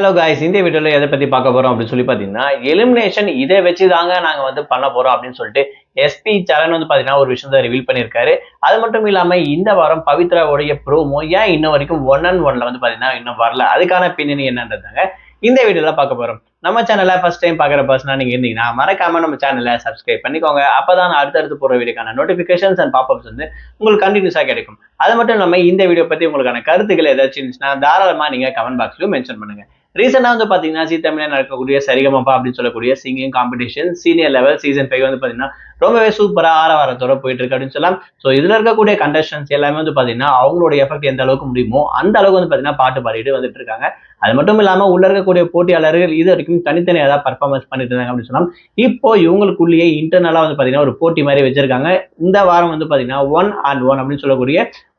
Hello guys, இந்த வீடியோல எதை பத்தி பார்க்க போறோம் அப்படின்னு சொல்லி பாத்தீங்கன்னா, எலிமினேஷன் இதை வச்சு தாங்க நாங்க வந்து பண்ண போறோம் அப்படின்னு சொல்லிட்டு எஸ்பி சரண் வந்து பாத்தீங்கன்னா ஒரு விஷயத்தை ரிவீல் பண்ணியிருக்காரு. அது மட்டும் இல்லாம இந்த வாரம் பவித்ராவுடைய ப்ரோமோ ஏன் இன்ன வரைக்கும் 1-on-1ல வந்து பாத்தீங்கன்னா இன்னும் வரல, அதுக்கான பின்னணி என்னன்றதாங்க இந்த வீடியோல பார்க்க போறோம். நம்ம சேனலை ஃபர்ஸ்ட் டைம் பார்க்குற பர்சனா நீங்க இருந்தீங்கன்னா மறக்காம நம்ம சேனலை சப்ஸ்கிரைப் பண்ணிக்கோங்க. அப்பதான் அடுத்தடுத்து போற வீடியோக்கான நோட்டிபிகேஷன்ஸ் அண்ட் பாப்அப்ஸ் வந்து உங்களுக்கு கண்டினியூஸா கிடைக்கும். அது மட்டும் இல்லாம இந்த வீடியோ பத்தி உங்களுக்கான கருத்துக்கள் ஏதாச்சும் இருந்துச்சுன்னா தாராளமா நீங்க கமெண்ட் பாக்ஸ்லயும் மென்ஷன் பண்ணுங்க. ரீசெண்டா வந்து பாத்தீங்கன்னா ஜீ தமிழ்ல நடக்கக்கூடிய சரிகமப்பா அப்படின்னு சொல்லக்கூடிய singing competition senior level season 5 வந்து பாத்தீங்கன்னா ரொம்பவே சூப்பரா ஆரவாரத்தோட போயிட்டு இருக்கு அப்படின்னு சொல்லலாம். ஸோ இதுல இருக்கக்கூடிய கண்டஸ்டன்ஸ் எல்லாமே வந்து பாத்தீங்கன்னா அவங்களோட எஃபெக்ட் எந்த அளவுக்கு முடியுமோ அந்த அளவுக்கு வந்து பாத்தீங்கன்னா பாட்டு பாடிட்டு வந்துட்டு இருக்காங்க. அது மட்டும் இல்லாம உள்ள இருக்கக்கூடிய போட்டியாளர்கள் இது வரைக்கும் தனித்தனியாக ஏதாவது பர்ஃபார்மன்ஸ் பண்ணிட்டு இருந்தாங்க அப்படின்னு சொல்லலாம். இப்போ இவங்களுக்குள்ளேயே இன்டர்னலா வந்து பாத்தீங்கன்னா ஒரு போட்டி மாதிரி வச்சிருக்காங்க. இந்த வாரம் வந்து பாத்தீங்கன்னா 1-on-1 அப்படின்னு சொல்லக்கூடிய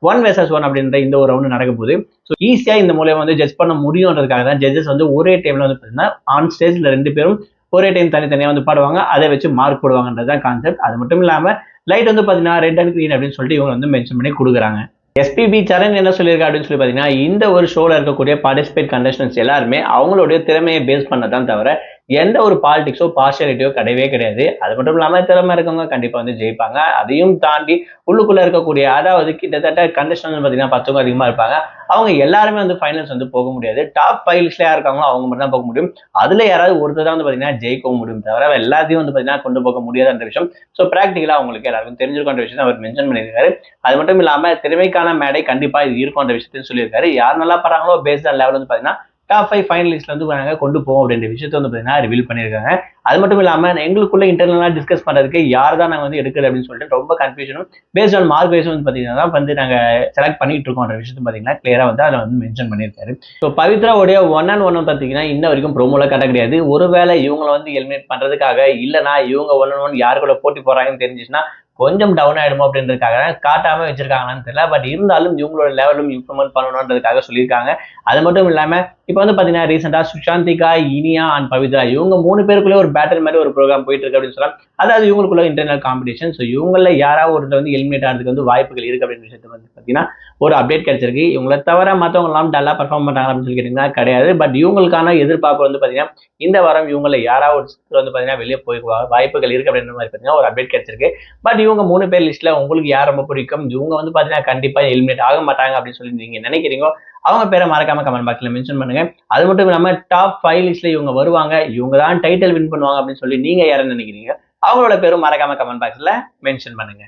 1 vs 1 அப்படின்ற இந்த ஒரு ரவுண்ட் நடக்க போகுது. ஸோ ஈஸியா இந்த மூலியமா வந்து ஜட்ஜ் பண்ண முடியும்ன்றதுக்காக தான் ஜட்ஜஸ் வந்து ஒரே டைம்ல வந்து பாத்தீங்கன்னா ஆன் ஸ்டேஜ்ல 2 பேரும் ஒரே டைம் தனித்தனியா வந்து பாடுவாங்க. அதை வச்சு மார்க் போடுவாங்கன்றதுதான் கான்செப்ட். அது மட்டும் இல்லாம லைட் வந்து பாத்தீங்கன்னா ரெட் அண்ட் கிரீன் அப்படின்னு சொல்லிட்டு இவங்க வந்து மென்ஷன் பண்ணி கொடுக்குறாங்க. எஸ்பிபி சரண் என்ன சொல்லியிருக்கா அப்படின்னு சொல்லி பாத்தீங்கன்னா, இந்த ஒரு ஷோல இருக்கக்கூடிய பார்ட்டிசிபேட் கண்டஸ்டன்ஸ் எல்லாருமே அவங்களுடைய திறமையை பேஸ் பண்ணதான் தவிர எந்த ஒரு பாலிடிக்ஸோ பார்ஷியாலிட்டியோ கிடையவே கிடையாது. அது மட்டும் இல்லாம திறமை இருக்கவங்க கண்டிப்பா வந்து ஜெயிப்பாங்க. அதையும் தாண்டி உள்ளுக்குள்ள இருக்கக்கூடிய அதாவது கிட்டத்தட்ட கண்டஸ்டன்ஸ் பாத்தீங்கன்னா 10 அதிகமா இருப்பாங்க. அவங்க எல்லாருமே வந்து ஃபைனல்ஸ் வந்து போக முடியாது. டாப் 5 லிஸ்ட்ல இருக்காங்களோ அவங்க மட்டும் தான் போக முடியும். அதுல யாராவது ஒருத்தர் தான் வந்து பாத்தீங்கன்னா ஜெயிக்கவும் முடியும் தவிர எல்லாத்தையும் வந்து பாத்தீங்கன்னா கொண்டு போக முடியாதுன்ற விஷயம் ஸோ பிராக்டிகலா அவங்களுக்கு எல்லாருக்கும் தெரிஞ்சிருக்கின்ற விஷயம் அவர் மென்ஷன் பண்ணியிருக்காரு. அது மட்டும் இல்லாம திறமைக்கான மேடை கண்டிப்பா இது இருக்கும்ன்ற விஷயத்தையும் சொல்லியிருக்காரு. யார் நல்லா பாடுறாங்களோ பேஸ்ட் ஆன் லெவல் வந்து பாத்தீங்கன்னா டாப் 5 ஃபைனலிஸ்ட்ல வந்து நாங்க கொண்டு போவோம் அப்படின்ற விஷயத்தை வந்து பாத்தீங்கன்னா ரிவீல் பண்ணியிருக்காங்க. அது மட்டும் இல்லாம எங்களுக்குள்ள இன்டர்னலா டிஸ்கஸ் பண்றதுக்கு யார் தான் நாங்க வந்து எடுக்கிறது அப்படின்னு சொல்லிட்டு ரொம்ப கன்ஃபியூஷனும் பேஸ்ட் ஆன் மார்க் வைஸ் வந்து பாத்தீங்கன்னா வந்து நாங்க செலக்ட் பண்ணிட்டு இருக்கோம்ன்ற விஷயத்தை பாத்தீங்கன்னா கிளியரா வந்து அதை வந்து மென்ஷன் பண்ணியிருக்காரு. ஸோ பவித்ராவுடைய 1-on-1 பாத்தீங்கன்னா இன்ன வரைக்கும் ப்ரோமோல கட்ட கிடையாது. ஒருவேளை இவங்களை வந்து எலிமினேட் பண்றதுக்காக இல்லைன்னா இவங்க 1-on-1 யாரு கூட போட்டி போறாங்கன்னு தெரிஞ்சுச்சுன்னா கொஞ்சம் டவுன் ஆயிடுமோ அப்படின்றதுக்காக காட்டாம வச்சிருக்காங்களான்னு தெரியல. பட் இருந்தாலும் இவங்களோட லெவலும் இம்ப்ரூவ்மெண்ட் பண்ணணுன்றதுக்காக சொல்லியிருக்காங்க. அது மட்டும் இல்லாம இப்ப வந்து பாத்தீங்கன்னா ரீசெண்டா சுஷாந்திகா, இனியா அண்ட் பவித்ரா இவங்க 3 பேருக்குள்ளே ஒரு பேட்டர் மாதிரி ஒரு ப்ரோக்ராம் போயிட்டு இருக்கு அப்படின்னு சொல்லலாம். அதாவது இவங்களுக்குள்ள இன்டர்னல் காம்படிஷன். ஸோ இவங்கள யாராவது ஒருத்தர் வந்து எலிமினேட் ஆகிறதுக்கு வந்து வாய்ப்புகள் இருக்கு அப்படின்னு விஷயத்தை வந்து பாத்தீங்கன்னா ஒரு அப்டேட் கிடைச்சிருக்கு. இவங்களை தவிர மற்றவங்க எல்லாம் டல்லா பர்ஃபார்ம் பண்றாங்க அப்படின்னு சொல்லி கேட்டீங்கன்னா கிடையாது. பட் இவங்களுக்கான எதிர்பார்ப்பு வந்து பாத்தீங்கன்னா இந்த வாரம் இவங்களை யாராவது ஒரு வந்து பாத்தீங்கன்னா வெளியே போய் வாய்ப்புகள் இருக்கு அப்படின்ற மாதிரி பாத்தீங்கன்னா ஒரு அப்டேட் கிடைச்சிருக்கு. பட் இவங்க 3 பேர் லிஸ்ட்ல உங்களுக்கு யார் ரொம்ப பிடிக்கும், இவங்க வந்து பாத்தீங்கன்னா கண்டிப்பா எலிமினேட் ஆக மாட்டாங்க அப்படின்னு சொல்லி நீங்க நினைக்கிறீங்க அவங்க பேரை மறக்காம கமெண்ட் பாக்ஸ்ல மென்ஷன் பண்ணுங்க. அது மட்டும் இல்லாம டாப் 5 லிஸ்ட்ல இவங்க வருவாங்க, இவங்க தான் டைட்டில் வின் பண்ணுவாங்க அப்படின்னு சொல்லி நீங்க யாரை நினைக்கிறீங்க அவங்களோட பேரும் மறக்காம கமெண்ட் பாக்ஸ்ல மென்ஷன் பண்ணுங்க.